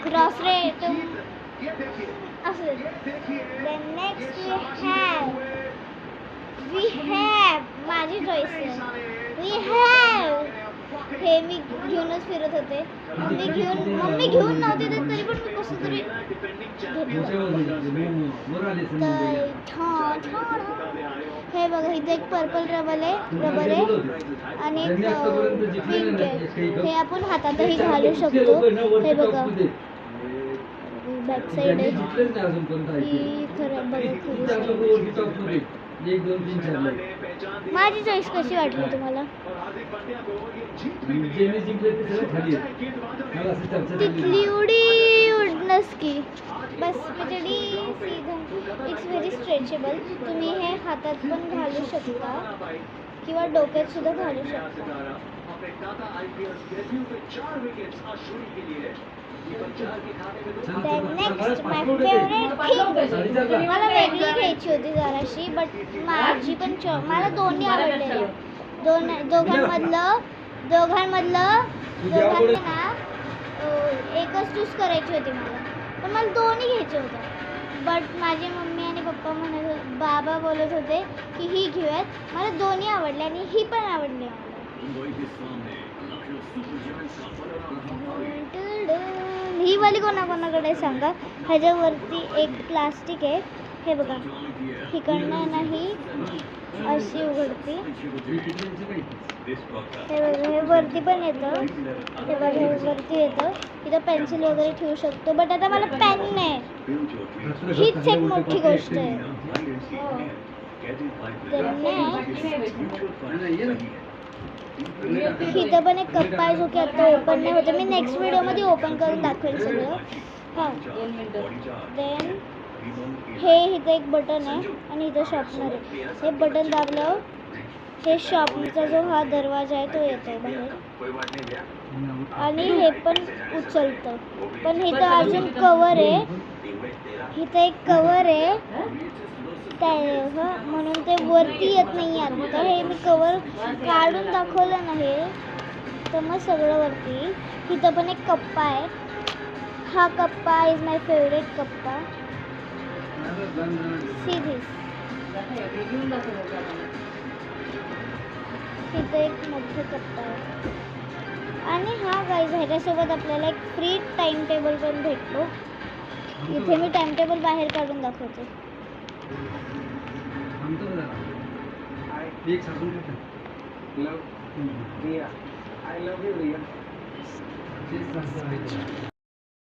Cross rate असं. Then next we have माझी choice आहे. We have हे मी घेऊनच फिरत होते. मम्मी घेऊन नव्हते तरी पण मी कसं तरी हे बघा इथे एक पर्पल रबर आहे आणि एक पिंक आहे. हे आपण हातातही घालू शकतो. हे बघा बॅक साईड आहे ही खरं बघा. माझी चॉईस कशी वाटली तुम्हाला? तिथली उडी उडणंच की बस बिजडी सीधा. It's very stretchable. तुम्ही हे हातात पण घालू शकता किंवा डोक्यात सुद्धा घालू शकता. नेक्स्ट माय फेवरेट थिंग. मला वेगळी घ्यायची होती जराशी बट माझी पण मला दोन्ही आवडलेले. दोघांमधलं ना एकच चूज करायची होती मला. पण मला दोन्ही घ्यायचे होते. बट माझी मम्मी आणि पप्पा बाबा बोलत होते की ही घेऊयात. मला दोन्ही आवडले आणि ही पण आवडली मला. ही वाली कोणाकोणाकडे सांगा. ह्याच्यावरती एक प्लास्टिक आहे. हे बघा हिकडनं नाही अशी उघडती. हे बघा हे वरती पण येतं. हे बघा हे वरती येतं. इथं पेन्सिल वगैरे ठेवू शकतो. बट आता मला पेन नाही. हीच एक मोठी गोष्ट आहे. इथं पण एक कप्पा आहे जो की आता ओपन नाही होते. मी नेक्स्ट व्हिडिओमध्ये ओपन करून दाखवेल सगळं. हां देन हे इथं एक बटन आहे आणि इथं शॉर्पनर आहे. हे बटन दाबल्यावर हे शॉर्पनरचा जो हा दरवाजा आहे तो येतो बाहेर आणि हे पण उचलतं. पण इथं अजून कवर आहे. इथं एक कवर आहे म्हणून ते वरती येत नाही. आता हे मी कवर काढून दाखवलं नाही तर मग सगळं वरती. इथं पण एक कप्पा आहे. हा कप्पा इज माय फेवरेट कप्पा. See this. इथं एक मोठा कप्पा आहे आणि हा गाईज ह्याच्यासोबत आपल्याला एक फ्री टाइम टेबल पण भेटतो. इथे मी टाइम टेबल बाहेर काढून दाखवते. I love you, Riya.